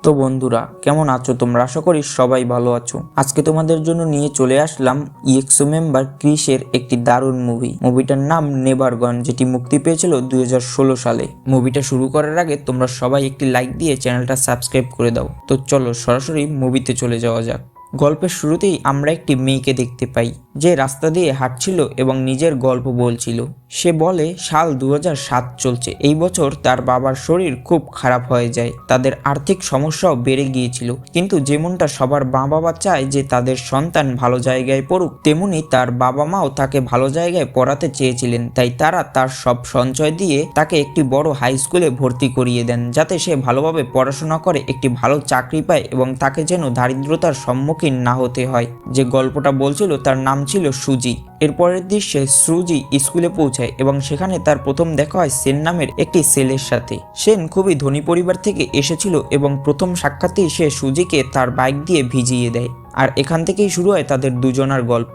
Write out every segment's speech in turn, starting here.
তো বন্ধুরা কেমন আছো তোমরা? আশা করি সবাই ভালো আছো। আজকে তোমাদের জন্য নিয়ে চলে আসলাম ইএক্সও মেম্বার ক্রিসের একটি দারুণ মুভিটার নাম নেভার গন, যেটি মুক্তি পেয়েছিল 2016 সালে। মুভিটা শুরু করার আগে তোমরা সবাই একটি লাইক দিয়ে চ্যানেলটা সাবস্ক্রাইব করে দাও। তো চলো সরাসরি মুভিতে চলে যাওয়া যাক। গল্পের শুরুতেই আমরা একটি মেয়েকে দেখতে পাই যে রাস্তা দিয়ে হাঁটছিল এবং নিজের গল্প বলছিল। সে বলে সাল 2007 চলছে, এই বছর তার বাবার শরীর খুব খারাপ হয়ে যায়, তাদের আর্থিক সমস্যাও বেড়ে গিয়েছিল, কিন্তু যেমনটা সবার মা বাবা চায় যে তাদের সন্তান ভালো জায়গায় পড়ুক, তেমনি তার বাবা মাও তাকে ভালো জায়গায় পড়াতে চেয়েছিলেন। তাই তারা তার সব সঞ্চয় দিয়ে তাকে একটি বড় হাই স্কুলে ভর্তি করিয়ে দেন, যাতে সে ভালোভাবে পড়াশোনা করে একটি ভালো চাকরি পায় এবং তাকে যেন দারিদ্রতার সম্মুখীন না হতে হয়। যে গল্পটা বলছিল তার নাম ছিল সুজি। এরপরের দৃশ্যে সুজি স্কুলে পৌঁছায় এবং সেখানে তার প্রথম দেখা হয় সেন নামের একটি ছেলের সাথে। সেন খুবই ধনী পরিবার থেকে এসেছিল এবং প্রথম সাক্ষাতেই সে সুজিকে তার বাইক দিয়ে ভিজিয়ে দেয়। আর এখান থেকেই শুরু হয় তাদের দুজনার গল্প।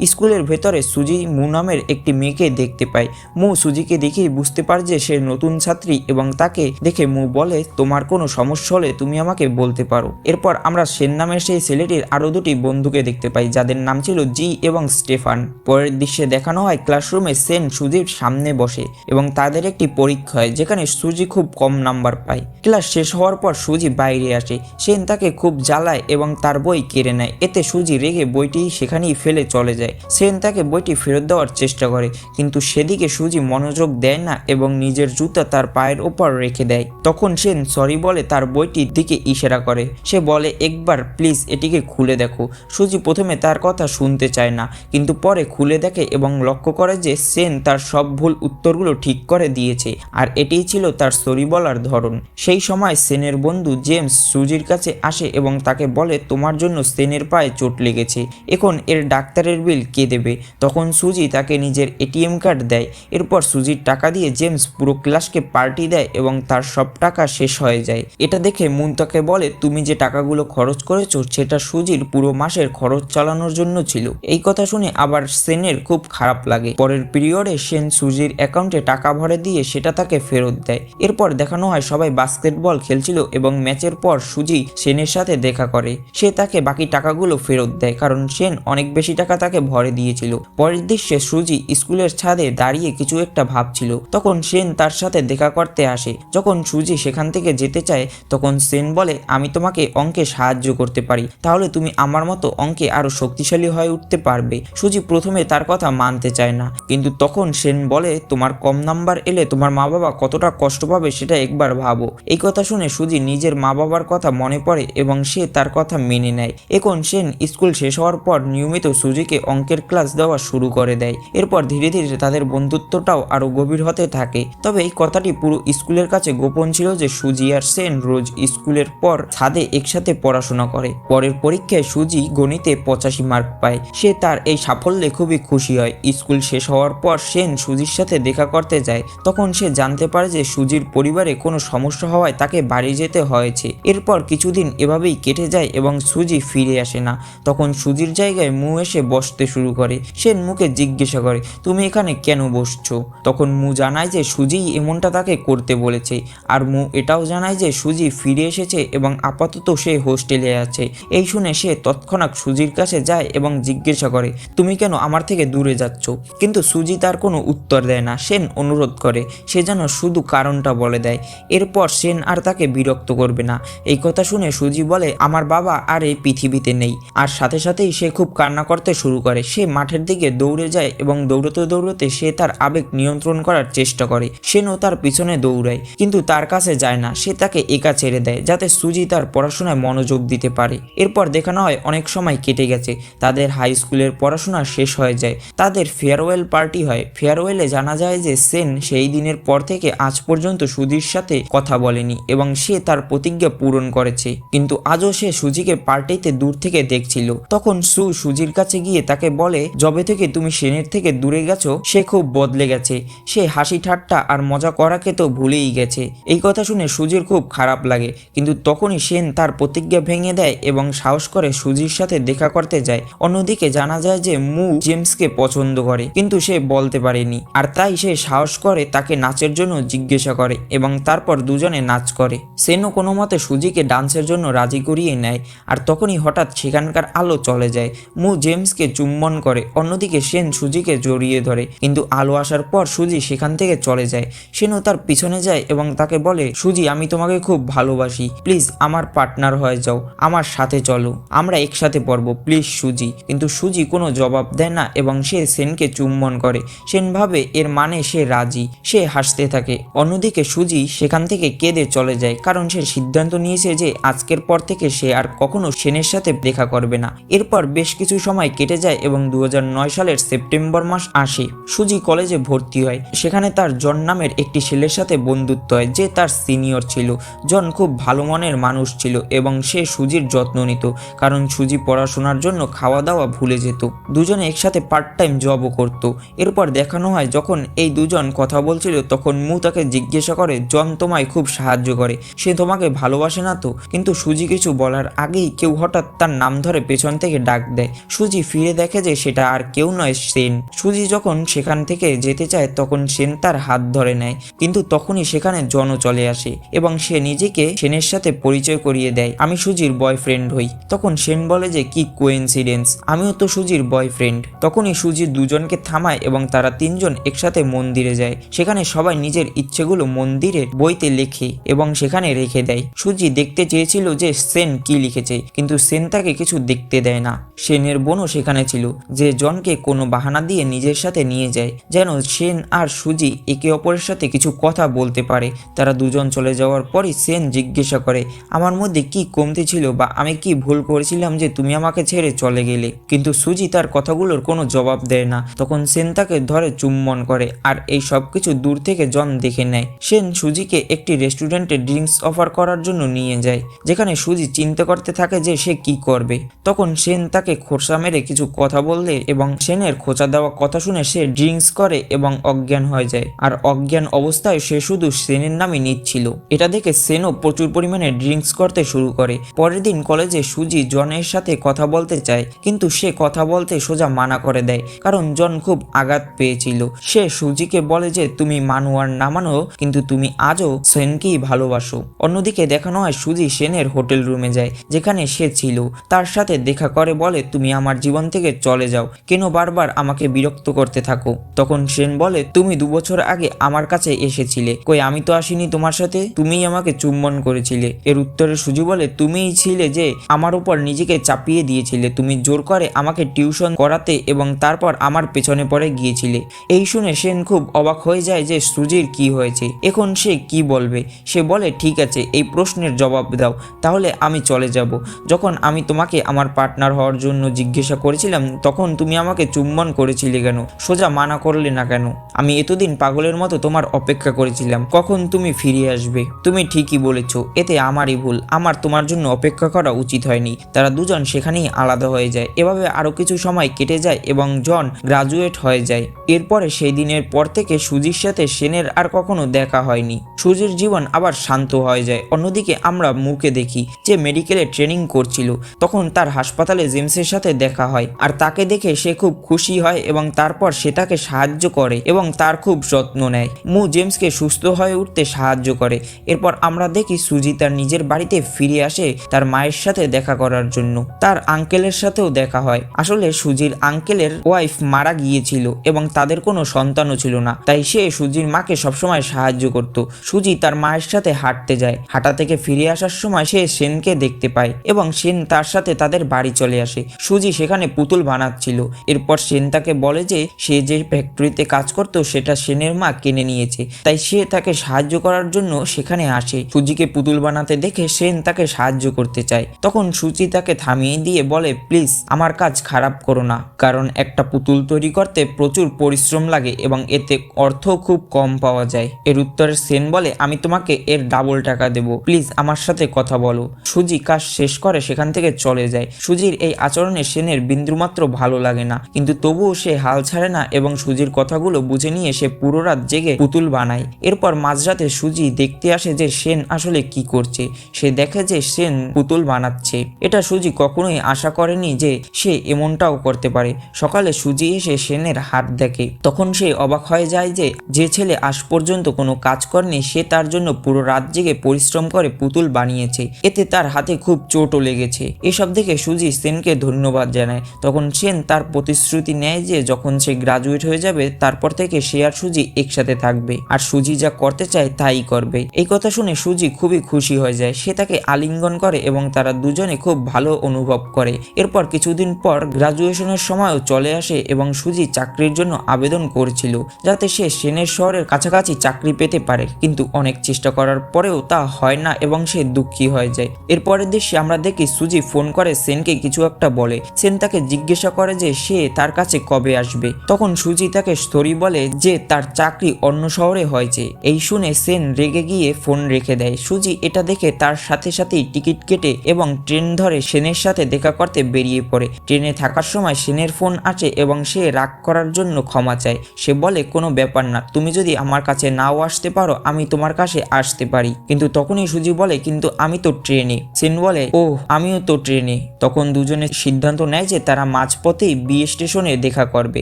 স্কুলের ভেতরে সুজি মু নামের একটি মেয়েকে দেখতে পায়। মু সুজিকে দেখেই বুঝতে পারে যে সে নতুন ছাত্রী এবং তাকে দেখে মু বলে, তোমার কোনো সমস্যা হলে তুমি আমাকে বলতে পারো। এরপর আমরা সেন নামের সেই ছেলেটির আরো দুটি বন্ধুকে দেখতে পাই, যাদের নাম ছিল জি এবং স্টেফান। পরের দৃশ্যে দেখানো হয় ক্লাসরুমে সেন সুজির সামনে বসে এবং তাদের একটি পরীক্ষা হয়, যেখানে সুজি খুব কম নাম্বার পায়। ক্লাস শেষ হওয়ার পর সুজি বাইরে আসে। সেন তাকে খুব জ্বালায় এবং তার বই কেড়ে নেয়। এতে সুজি রেগে বইটি সেখানেই ফেলে চলে যায়। সেন তাকে বইটি ফেরত দেওয়ার চেষ্টা করে, কিন্তু সেদিকে সুজি মনোযোগ দেয় না এবং নিজের জুতা তার পায়ের ওপর রেখে দেয়। তখন সেন সরি বলে তার বইটির দিকে ইশারা করে। সে বলে, একবার প্লিজ এটিকে খুলে দেখো। সুজি প্রথমে তার কথা শুনতে চায় না, কিন্তু পরে খুলে দেখে এবং লক্ষ্য করে যে সেন তার সব ভুল উত্তরগুলো ঠিক করে দিয়েছে, আর এটিই ছিল তার সরি বলার ধরন। সেই সময় সেনের বন্ধু জেমস সুজির কাছে আসে এবং তাকে বলে, তোমার জন্য সেনের পায়ে চোট লেগেছে, এখন এর ডাক্তারের বিল কে দেবে? তখন সুজি তাকে নিজের এটিএম কার্ড দেয়। এরপর সুজির টাকা দিয়ে জেমস পুরো ক্লাসকে পার্টি দেয় এবং তার সব টাকা শেষ হয়ে যায়। এটা দেখে মুন তাকে বলে, তুমি যে টাকাগুলো খরচ করেছো সেটা সুজির পুরো মাসের খরচ চালানোর জন্য ছিল। এই কথা শুনে আবার সেনের খুব খারাপ লাগে। পরের পিরিয়ডে সেন সুজির অ্যাকাউন্টে টাকা ভরে দিয়ে সেটা তাকে ফেরত দেয়। এরপর দেখানো হয় সবাই বাস্কেটবল খেলছিল এবং ম্যাচের পর সুজি সেনের সাথে দেখা করে। সে তাকে বাকি টাকাগুলো ফেরত দেয়, কারণ সেন অনেক বেশি টাকা তাকে ভরে দিয়েছিল। পরের দৃশ্যে সুজি স্কুলের ছাদে দাঁড়িয়ে কিছু একটা ভাবছিল। তখন সেন তার সাথে দেখা করতে আসে। যখন সুজি সেখান থেকে যেতে চায়, তখন সেন বলে, আমি তোমাকে অঙ্কে সাহায্য করতে পারি, তাহলে তুমি আমার মতো অঙ্কে আরো শক্তিশালী হয়ে উঠতে পারবে। সুজি প্রথমে তার কথা মানতে চায় না, কিন্তু তখন সেন বলে, তোমার কম নাম্বার এলে তোমার মা বাবা কতটা কষ্ট পাবে সেটা একবার ভাবো। এই কথা শুনে সুজি নিজের মা বাবার কথা মনে পড়ে এবং সে তার কথা মেনে নেয়। এখন সেন স্কুল শেষ হওয়ার পর নিয়মিত সুজিকে অঙ্কের ক্লাস দেওয়া শুরু করে দেয়। এরপর ধীরে ধীরে তাদের বন্ধুত্বটাও আরো গভীর হতে থাকে। তবে এই কথাটি পুরো স্কুলের কাছে গোপন ছিল যে সুজি আর সেন রোজ স্কুলের পর ছাদে একসাথে পড়াশোনা করে। পরের পরীক্ষায় সুজি গণিতে 85 মার্ক পায়। সে তার এই সাফল্যে খুবই খুশি হয়। স্কুল শেষ হওয়ার পর সেন সুজির সাথে দেখা করতে যায়। তখন সে জানতে পারে যে সুজির পরিবারে কোনো সমস্যা হওয়ায় তাকে বাড়ি যেতে হয়েছে। এরপর কিছুদিন এভাবেই কেটে যায় এবং সুজি ফিরে আসে না। তখন সুজির জায়গায় মু এসে বসতে শুরু করে। সেন মুকে জিজ্ঞাসা করে, তুমি এখানে কেন বসছো? তখন মু জানায় যে সুজিই এমনটা তাকে করতে বলেছে। আর মু এটাও জানায় যে সুজি ফিরে এসেছে এবং আপাতত সে হোস্টেলে আছে। এই শুনে সে তৎক্ষণাৎ সুজির কাছে যায় এবং জিজ্ঞাসা করে, তুমি কেন আমার থেকে দূরে যাচ্ছ? কিন্তু সুজি তার কোনো উত্তর দেয় না। সেন অনুরোধ করে সে যেন শুধু কারণটা বলে দেয়। এরপর সেন আর তাকে বিরক্ত করবে না। এই কথা শুনে সুজি বলে, আমার বাবা আর এই পৃথিবীতে নেই। আর সাথে সাথেই সে খুব কান্না করতে শুরু করে। সে মাঠের দিকে দৌড়ে যায় এবং দৌড়তে দৌড়তে সে তার আবেগ নিয়ন্ত্রণ করার চেষ্টা করে। সেনও তার পিছনে দৌড়ায়, কিন্তু তার কাছে যায় না। সে তাকে একা ছেড়ে দেয় যাতে সুজি তার পড়াশোনায় মনোযোগ দিতে পারে। এরপর দেখানো হয় অনেক সময় কেটে গেছে। তাদের হাই স্কুলের পড়াশোনা শেষ হয়ে যায়। তাদের ফেয়ারওয়েল পার্টি হয়। ফেয়ারওয়েলে জানা যায় যে সেন সেই দিনের পর থেকে আজ পর্যন্ত সুজির সাথে কথা বলেনি এবং সে তার প্রতিজ্ঞা পূরণ করেছে। কিন্তু আজও সে সুজিকে পার্টিতে দূর থেকে দেখছিল। তখন সুজির কাছে গিয়ে তাকে বলে, যবে থেকে তুমি সেনের থেকে দূরে গেছো সে খুব বদলে গেছে, সে হাসি ঠাট্টা আর মজা করাকে তো ভুলেই গেছে। এই কথা শুনে সুজির খুব খারাপ লাগে, কিন্তু তখনই সেন তার প্রতিজ্ঞা ভেঙে দেয় এবং সাহস করে সুজির সাথে দেখা করতে যায়। অন্যদিকে জানা যায় যে মু জেমসকে পছন্দ করে, কিন্তু সে বলতে পারেনি, আর তাই সে সাহস করে তাকে নাচের জন্য জিজ্ঞাসা করে এবং তারপর দুজনে নাচ করে। সেনও কোনো মতে সুজিকে ডান্সের জন্য রাজি করিয়ে নেয়, আর তখনই হঠাৎ সেখানকার আলো চলে যায়। মু জেমসকে চুম্বন করে, অন্যদিকে সেন সুজিকে জড়িয়ে ধরে, কিন্তু আলো আসার পর সুজি সেখান থেকে চলে যায়। সেনও তার পিছনে যায় এবং তাকে বলে, সুজি আমি তোমাকে খুব ভালোবাসি, প্লিজ আমার পার্টনার হয়ে যাও, আমার সাথে চলো, আমরা একসাথে পড়বো প্লিজ সুজি। কিন্তু সুজি কোনো জবাব দেয় না এবং সে সেনকে চুম্বন করে। সেন ভাবে এর মানে সে রাজি, সে হাসতে থাকে। অন্যদিকে সুজি সেখান থেকে কেঁদে চলে যায়, কারণ সে সিদ্ধান্ত নিয়েছে যে আজকের পর থেকে সে আর কখনো সেনের সাথে দেখা করবে না। এরপর বেশ কিছু সময় কেটে যায় এবং 2009 সালের সেপ্টেম্বর মাস আসে। সুজি কলেজে ভর্তি হয়, সেখানে তার জন নামের একটি ছেলের সাথে বন্ধুত্ব হয় যে তার সিনিয়র ছিল। জন খুব ভালো মনের মানুষ ছিল এবং সে সুজির যত্ন নিত, কারণ সুজি পড়াশোনার জন্য খাওয়া দাওয়া ভুলে যেত। দুজনে একসাথে পার্ট টাইম জবও করত। এরপর দেখানো হয় যখন এই দুজন কথা বলছিল তখন মু তাকে জিজ্ঞাসা করে, জন তোমায় খুব সাহায্য করে, সে তোমাকে ভালোবাসে না তো? কিন্তু সুজি কিছু বলার আগেই কেউ হঠাৎ তার নাম ধরে পেছন থেকে ডাক দেয়। সুজি ফিরে দেখে যে সেটা আর কেউ নয়, সেন। সুজি যখন সেখান থেকে যেতে চায় তখন সেন তার হাত ধরে নেয়, কিন্তু তখনই সেখানে জনও চলে আসে এবং সে নিজেকে সেনের সাথে পরিচয় করিয়ে দেয়, আমি সুজির বয়ফ্রেন্ড হই। তখন সেন বলে যে কি কোইন্সিডেন্স, আমিও তো সুজির বয়ফ্রেন্ড। তখনই সুজি দুজনকে থামায় এবং তারা তিনজন একসাথে মন্দিরে যায়। সেখানে সবাই নিজের ইচ্ছেগুলো মন্দিরের বইতে লেখে এবং সেখানে রেখে দেয়। সুজি দেখতে চেয়েছিল যে সেন কি লিখেছে, কিন্তু সেন তাকে কিছু দেখতে দেয় না। সেনের বোনও সেখানে ছিল, যে জনকে কোনো বাহানা দিয়ে নিজের সাথে নিয়ে যায়, যেন সেন আর সুজি একে অপরের সাথে কিছু কথা বলতে পারে। তারা দুজন চলে যাওয়ার পরই সেন জিজ্ঞাসা করে, আমার মধ্যে কি কমতি ছিল বা আমি কি ভুল করেছিলাম যে তুমি আমাকে ছেড়ে চলে গেলে? কিন্তু সুজি তার কথাগুলোর কোনো জবাব দেয় না। তখন সেন তাকে ধরে চুম্বন করে, আর এই সব কিছু দূর থেকে জন দেখে নেয়। সেন সুজিকে একটি রেস্টুরেন্টে ড্রিঙ্কস অফার করার জন্য নিয়ে যায়, যেখানে সুজি চিন্তা করতে থাকে যে সে কি করবে। তখন সেন তাকে খোঁচা মেরে কিছু কথা বললে এবং সেনের খোঁচা দেওয়া কথা শুনে সে ড্রিঙ্কস করে এবং অজ্ঞান হয়ে যায়, আর অজ্ঞান অবস্থায় সে শুধু সেনের নামই নিচ্ছিল। এটা দেখে সেনও প্রচুর পরিমাণে ড্রিঙ্কস করতে শুরু করে। পরের দিন কলেজে সুজি জনের সাথে কথা বলতে চায়, কিন্তু সে কথা বলতে সোজা মানা করে দেয়, কারণ জন খুব আঘাত পেয়েছিল। সে সুজিকে বলে যে তুমি মানো আর না মানো, কিন্তু তুমি আজও সেনকেই ভালোবাসো। অন্যদিকে দেখানো হয় সুজি সেনের হোটেল রুমে যায় যেখানে সে ছিল, তার সাথে দেখা করে বলে, তুমি আমার জীবন থেকে চলে যাও, কেন বারবার আমাকে বিরক্ত করতে থাকো? তখন সেন বলে, তুমি 2 বছর আগে আমার কাছে এসেছিলে, কই আমি তো আসিনি তোমার সাথে, তুমিই আমাকে চুম্বন করেছিলে। এর উত্তরে সুজি বলে, তুমিই ছিলে যে আমার উপর নিজেকে চাপিয়ে দিয়েছিলে, তুমি জোর করে আমাকে টিউশন করাতে এবং তারপর আমার পেছনে পড়ে গিয়েছিলে। এই শুনে সেন খুব অবাক হয়ে যায় যে সুজির কি হয়েছে, এখন সে কি বলবে। সে বলে, ঠিক আছে, এই প্রশ্নের জবাব দাও, তাহলে আমি চলে যাব। যখন আমি তোমাকে আমার পার্টনার হওয়ার জন্য জিজ্ঞাসা করেছিলাম তখন তুমি আমাকে চুম্বন করেছিলে কেন? সোজা মানা করলে না কেন? আমি এতদিন পাগলের মতো তোমার অপেক্ষা করেছিলাম, কখন তুমি ফিরে আসবে। তুমি ঠিকই বলেছো, এতে আমারই ভুল, আমার তোমার জন্য অপেক্ষা করা উচিত হয়নি। তারা দুজন সেখানেই আলাদা হয়ে যায়। এভাবে আরো কিছু সময় কেটে যায় এবং জন গ্রাজুয়েট হয়ে যায়। এরপরে সেই দিনের পর থেকে সুজির সাথে সেনের আর কখনো দেখা হয়নি। সুজির জীবন আবার শান্ত হয়ে যায়। অন্যদিকে আমরা মুকে দেখি যে মেডিকেলে ট্রেনিং করছিল, তখন তার হাসপাতালে জেমসের সাথে দেখা হয়, আর তাকে দেখে সে খুব খুশি হয় এবং তারপর সে তাকে সাহায্য করে এবং তার খুব যত্ন নেয়। মু জেমসকে সুস্থ হয়ে উঠতে সাহায্য করে। এরপর আমরা দেখি সুজি তার নিজের বাড়িতে ফিরে আসে তার মায়ের সাথে দেখা করার জন্য। তার আঙ্কেলের সাথেও দেখা হয়। আসলে সুজির আঙ্কেলের ওয়াইফ মারা গিয়েছিল এবং তাদের কোনো সন্তানও ছিল না, তাই সে সুজির মাকে সবসময় সাহায্য করত। সুজি তার মায়ের সাথে হাঁটতে যায়। হাঁটা থেকে ফিরে আসার সময় সে সেনকে দেখতে পায় এবং সেন তার সাথে তাদের বাড়ি চলে আসে। সুজি সেখানে পুতুল বানাচ্ছিল। এরপর সেন তাকে বলে যে সে যে ফ্যাক্টরিতে কাজ করত সেটা সেনের মা কিনে নিয়েছে, তাই সে তাকে সাহায্য করার জন্য সেখানে আসে। সুজিকে পুতুল বানাতে দেখে সেন তাকে সাহায্য করতে চায়। তখন সুজি তাকে থামিয়ে দিয়ে বলে, প্লিজ আমার কাজ খারাপ করো না, কারণ একটা পুতুল তৈরি করতে প্রচুর পরিশ্রম লাগে এবং এতে অর্থ খুব কম পাওয়া যায়। এর উত্তরে সেন বলে, আমি তোমাকে এর ডাবল টাকা দেব, প্লিজ আমার সাথে কথা বলো। সুজি কাজ শেষ করে সেখান থেকে চলে যায়। সুজির এই আচরণে সেনের বিন্দুমাত্র ভালো লাগে না, কিন্তু তবুও সে হাল ছাড়ে না এবং সুজির কথাগুলো বুঝে নিয়ে সে পুরো রাত জেগে পুতুল বানায়। এরপর মাঝরাতে সুজি দেখতে আসে যে সেন আসলে কি করছে। সে দেখে যে সেন পুতুল বানাচ্ছে। এটা সুজি কখনোই আশা করেনি যে সে এমনটাও করতে পারে। সকালে সুজি এসে সেনের হাত দেখে, তখন সে অবাক হয়ে যায় যে ছেলে আজ পর্যন্ত কোনো কাজ করেনি সে তার জন্য পুরো রাত জেগে পরিশ্রম করে পুতুল বানিয়েছে। এতে তার হাতে খুব চোটও লেগেছে। এসব দেখে সুজি সেনকে ধন্যবাদ জানায়। তখন সেন তার প্রতিশ্রুতি নেয় যে যখন সে গ্রাজুয়েট হয়ে যাবে তারপর থেকে সে আর সুজি একসাথে থাকবে, আর সুজি যা করতে চায় তাই করবে। এই কথা শুনে সুজি খুবই খুশি হয়ে যায়। সে তাকে আলিঙ্গন করে এবং তারা দুজনে খুব ভালো অনুভব করে। এরপর কিছুদিন পর গ্রাজুয়েশনের সময়ও চলে আসে এবং সুজি চাকরির জন্য আবেদন করেছিল যাতে সে সেনের শহরের কাছাকাছি চাকরি পেতে পারে, কিন্তু অনেক চেষ্টা করার পরেও তা হয় না এবং সে দুঃখী হয়ে যায়। এরপরের দৃশ্যে আমরা দেখি সুজি ফোন করে সেনকে কিছু একটা বলে। সেন তাকে জিজ্ঞাসা করে যে সে তার কাছে কবে আসবে। তখন সুজি তাকে স্টোরি বলে যে তার চাকরি অন্য শহরে হয়েছে। এই শুনে সেন রেগে গিয়ে ফোন রেখে দেয়। সুজি এটা দেখে তার সাথে সাথেই টিকিট কেটে এবং ট্রেন ধরে সেনের সাথে দেখা করতে বেরিয়ে পড়ে। ট্রেনে থাকার সময় সেনের ফোন আসে এবং সে রাগ করার জন্য ক্ষমা চায়। সে বলে কোনো ব্যাপার না, তুমি যদি আমার কাছে নাও আসতে পারো আমি তোমার কাছে আসতে পারি। কিন্তু তখনই সুজি বলে কিন্তু আমি তো ট্রেনে। সেন বলে ও আমিও তো ট্রেনে। তখন দুজনে সিদ্ধান্ত নেয় যে তারা মাঝপথেই বিয়ে স্টেশনে দেখা করবে,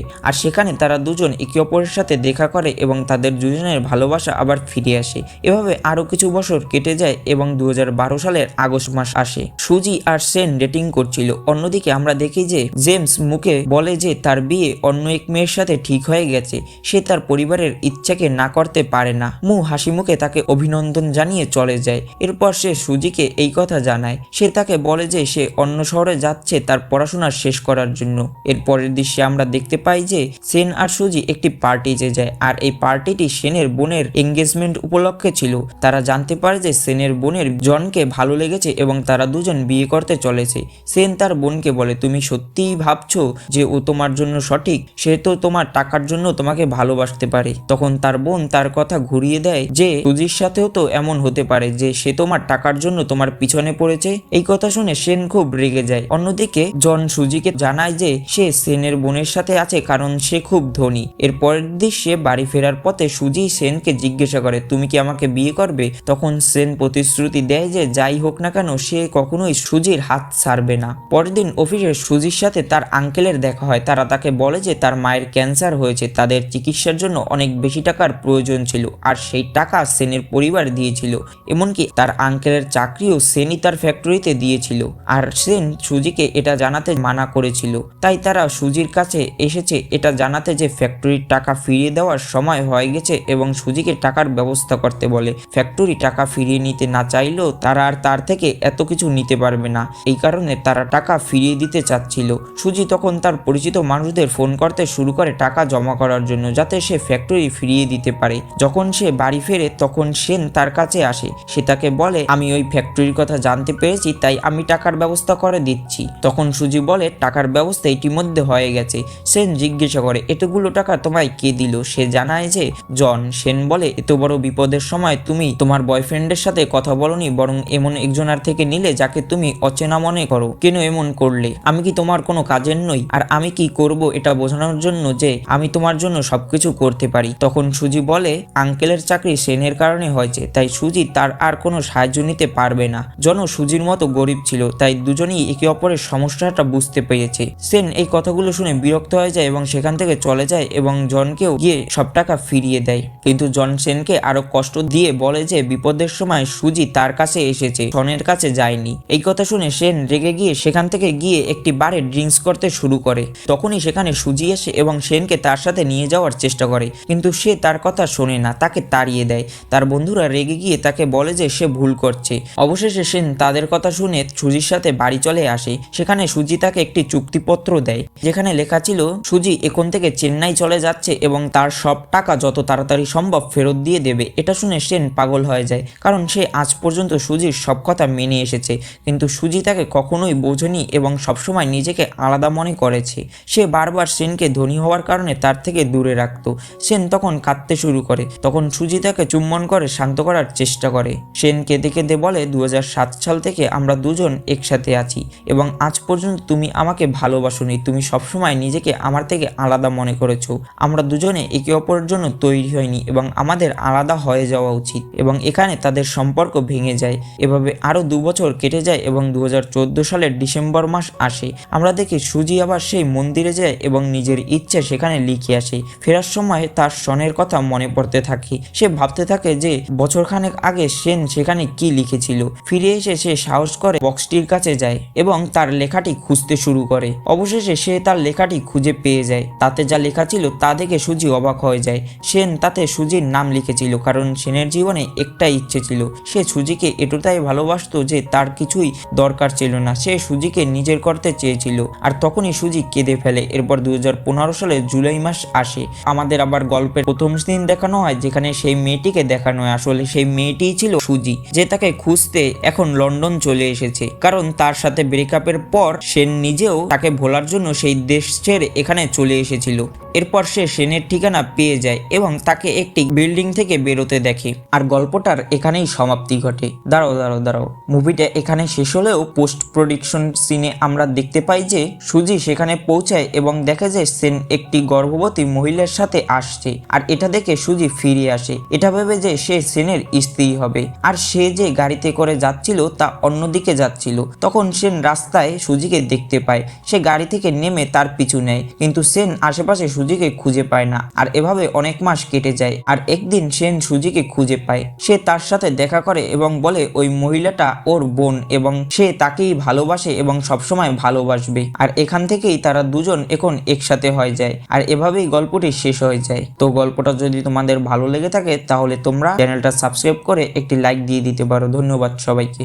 আর সেখানে তারা দুজন একে অপরের সাথে দেখা করে এবং তাদের দুজনের ভালোবাসা আবার ফিরে আসে। এভাবে আরো কিছু বছর কেটে যায় এবং 2012 সালের আগস্ট মাস আসে। সুজি আর সেন ডেটিং করছিল। অন্যদিকে আমরা দেখি যে জেমস মুখে বলে যে তার বিয়ে অন্য এক মেয়ের সাথে ঠিক হয়ে গেছে, সে তার পরিবারের ইচ্ছাকে না করতে পারে না। মু হাসি মুখে তাকে অভিনন্দন জানিয়ে চলে যায়। এরপর সে সুজিকে এই কথা জানায়। সে তাকে বলে যে সে অন্য শহরে যাচ্ছে তার পড়াশোনা শেষ করার জন্য। এরপরের দৃশ্যে আমরা দেখতে পাই যে সেন আর সুজি একটি পার্টিতে যায়, আর এই পার্টিটি সেনের বোনের এঙ্গেজমেন্ট উপলক্ষে ছিল। তারা জানতে পারে যে সেনের বোনের জনকে ভালো লেগেছে এবং তারা দুজন বিয়ে করতে চলেছে। সেন তার বোনকে বলে তুমি সত্যিই ভাবছো যে ও তোমার জন্য সঠিক? সে তো তোমার টাকার জন্য তোমাকে ভালোবাসতে পারে। তখন তার বোন তার কথা ঘুরিয়ে দেয় যে সুজির সাথেও তো এমন হতে পারে যে সে তোমার টাকার জন্য তোমার পিছনে পড়েছে। এই কথা শুনে সেন খুব রেগে যায়। অন্যদিকে জন সুজিকে জানায় যে সে সেনের বোনের সাথে আছে কারণ সে খুব ধনী। এর পরের দৃশ্যে বাড়ি ফেরার পথে সুজি সেনকে জিজ্ঞাসা করে তুমি কি আমাকে বিয়ে করবে? তখন সেন প্রতিশ্রুতি দেয় যে যাই হোক না কেন সে কখনোই সুজির হাত ছাড়বে না। পরের দিন অফিসে সুজির সাথে তার আঙ্কেলের দেখা হয়। তারা তাকে বলে যে তার মায়ের ক্যান্সার হয়েছে, তাদের চিকিৎসার জন্য অনেক বেশি টাকার প্রয়োজন ছিল, আর সেই টাকা সেনের পরিবার দিয়েছিল। এমনকি তার আঙ্কেলের চাকরিও সেনই তার ফ্যাক্টরিতে দিয়েছিল, আর সেন সুজিকে এটা জানাতে মানা করেছিল। তাই তারা সুজির কাছে এসেছে এটা জানাতে যে ফ্যাক্টরির টাকা ফিরিয়ে দেওয়ার সময় হয়ে গেছে এবং সুজিকে টাকার ব্যবস্থা করতে বলে। ফ্যাক্টরি টাকা ফিরিয়ে নিতে না চাইলেও তারা আর তার থেকে এত কিছু নিতে পারবে না, এই কারণে তারা টাকা ফিরিয়ে দিতে চাচ্ছিল। সুজি তখন তার পরিচিত মানুষদের ফোন করতে শুরু করে টাকা জমা করার জন্য যাতে সে ফ্যাক্টরি ফিরিয়ে দিতে পারে। যখন সে বাড়ি ফেরে তখন সেন তার কাছে আসে। সে তাকে বলে আমি ওই ফ্যাক্টরির কথা জানতে পেরেছি তাই আমি টাকার ব্যবস্থা করে দিচ্ছি। তখন সুজি বলে টাকার ব্যবস্থা ইতিমধ্যে হয়ে গেছে। সেন জিজ্ঞাসা করে এতগুলো টাকা তোমায় কে দিল? সে জানায় যে জন। সেন বলে এত বড় বিপদের সময় তুমি তোমার বয়ফ্রেন্ডের সাথে কথা বলনি, বরং এমন একজনের থেকে নিলে যাকে তুমি অচেনা মনে করো। কেন এমন করলে? আমি কি তোমার কোনো কাজের নই? আর আমি কি করব এটা বোঝানোর জন্য যে আমি তোমার জন্য সবকিছু করতে পারি। তখন সুজি বলে আঙ্কেলের চাকরি সেনের কারণে হয়েছে, তাই সুজি তার আর কোনো সাহায্য নিতে পারবে না। জন সুজির মতো গরিব ছিল, তাই দুজনেই একে অপরের সমস্যাটা বুঝতে পেরেছে। সেন এই কথাগুলো শুনে বিরক্ত হয়ে যায় এবং সেখান থেকে চলে যায় এবং জনকেও গিয়ে সব টাকা ফিরিয়ে দেয়। কিন্তু জন সেনকে আরো কষ্ট দিয়ে বলে যে বিপদের সময় সুজি তার কাছে এসেছে, জনের কাছে যায়নি। এই কথা শুনে সেন রেগে গিয়ে সেখান থেকে গিয়ে একটি বারে ড্রিঙ্কস করতে শুরু করে। তখনই সেখানে সুজি এসে এবং সেনকে তার সাথে নিয়ে যাওয়ার চেষ্টা করে, কিন্তু সে তার কথা শোনে না, তাকে তাড়িয়ে দেয়। তার বন্ধুরা রেগে গিয়ে তাকে বলে যে সে ভুল করছে। অবশেষে সেন তাদের কথা শুনে সুজির সাথে বাড়ি চলে আসে। সেখানে সুজি তাকে একটি চুক্তিপত্র দেয় যেখানে লেখা ছিল সুজি এখন থেকে চেন্নাই চলে যাচ্ছে এবং তার সব টাকা যত তাড়াতাড়ি সম্ভব ফেরত দিয়ে দেবে। এটা শুনে সেন পাগল হয়ে যায়, কারণ সে আজ পর্যন্ত সুজির সব কথা মেনে এসেছে, কিন্তু সুজি তাকে কখনোই বোঝেনি এবং সবসময় নিজেকে আলাদা মনে করেছে। সে বারবার সেনকে ধনী হওয়ার কারণে তার থেকে দূরে রাখত। সেন তখন কাঁদতে শুরু করে। তখন সুজি তাকে চুম্বন করে শান্ত করার চেষ্টা করে। সেন কেঁদে কেঁদে বলে 2007 সাল থেকে আমরা দুজন একসাথে একসাথে আছি এবং আজ পর্যন্ত তুমি আমাকে ভালোবাসোনি, তুমি সবসময় নিজেকে আমার থেকে আলাদা মনে করেছো। আমরা দুজনে একে অপরের জন্য তৈরি হয়নি এবং আমাদের আলাদা হয়ে যাওয়া উচিত। এবং এখানে তাদের সম্পর্ক ভেঙে যায়। এভাবে আরো 2 বছর কেটে যায় এবং 2014 সালের ডিসেম্বর মাস আসে। আমরা দেখি সুজি আবার সেই মন্দিরে যায় এবং নিজের ইচ্ছে সেখানে লিখে আসে। ফেরার সময় তার সনের কথা মনে পড়তে থাকে। সে ভাবতে থাকে যে বছরখানেক আগে সেন সেখানে কি লিখেছিল। ফিরে এসে সে সাহস করে বক্সটির কাছে যায় এবং তার লেখাটি খুঁজতে শুরু করে। অবশেষে সে তার লেখাটি খুঁজে পেয়ে যায়। তাতে যা লেখা ছিল তা দেখে সুজি অবাক হয়ে যায়। সেন তাতে সুজির নাম লিখেছিল কারণ সেনের জীবনে একটাই ইচ্ছে ছিল, সে সুজিকে এতটাই ভালোবাসতো যে তার কিছুই দরকার ছিল না, সে সুজিকে নিজের করতে চেয়েছিল। আর তখনই সুজি কেঁদে ফেলে। এরপর 2015 সালে জুলাই মাস আসে। আমাদের আবার গল্পের প্রথম দিন দেখানো হয় যেখানে সেই মেয়েটিকে দেখানো হয়। আসলে সেই মেয়েটিই ছিল সুজি, যে তাকে খুঁজতে এখন লন্ডন চলে এসেছে কারণ তার সাথে ব্রেকআপের পর সেন নিজেও তাকে ভোলার জন্য সেই দেশ ছেড়ে এখানে চলে এসেছিল। এরপর সে সেনের ঠিকানা পেয়ে যায় এবং তাকে একটি বিল্ডিং থেকে বেরোতে দেখে। আর গল্পটার এখানেই সমাপ্তি ঘটে। দাঁড়াও, মুভিটা এখানে শেষ হলেও পোস্ট প্রোডাকশন সিনে আমরা দেখতে পাই যে সুজি সেখানে পৌঁছায় এবং দেখে যে সেন একটি গর্ভবতী মহিলার সাথে আসছে। আর এটা দেখে সুজি ফিরে আসে, এটা ভেবে যে সে সেনের স্ত্রী হবে। আর সে যে গাড়িতে করে যাচ্ছিল তা অন্যদিকে যাচ্ছিল। তখন সেন রাস্তায় সুজিকে দেখতে পায়। সে গাড়ি থেকে নেমে তার পিছু নেয়, কিন্তু সেন আশেপাশে সুজিকে খুঁজে পায় না। আর এভাবে অনেক মাস কেটে যায়। আর একদিন সেন সুজিকে খুঁজে পায়। সে তার সাথে দেখা করে এবং বলে ওই মহিলাটা ওর বোন এবং সে তাকেই ভালোবাসে এবং সবসময় ভালোবাসবে। আর এখান থেকেই তারা দুজন এখন একসাথে হয়ে যায়। আর এভাবেই গল্পটি শেষ হয়ে যায়। তো গল্পটা যদি তোমাদের ভালো লেগে থাকে তাহলে তোমরা চ্যানেলটা সাবস্ক্রাইব করে একটি লাইক দিয়ে দিতে পারো। ধন্যবাদ সবাইকে।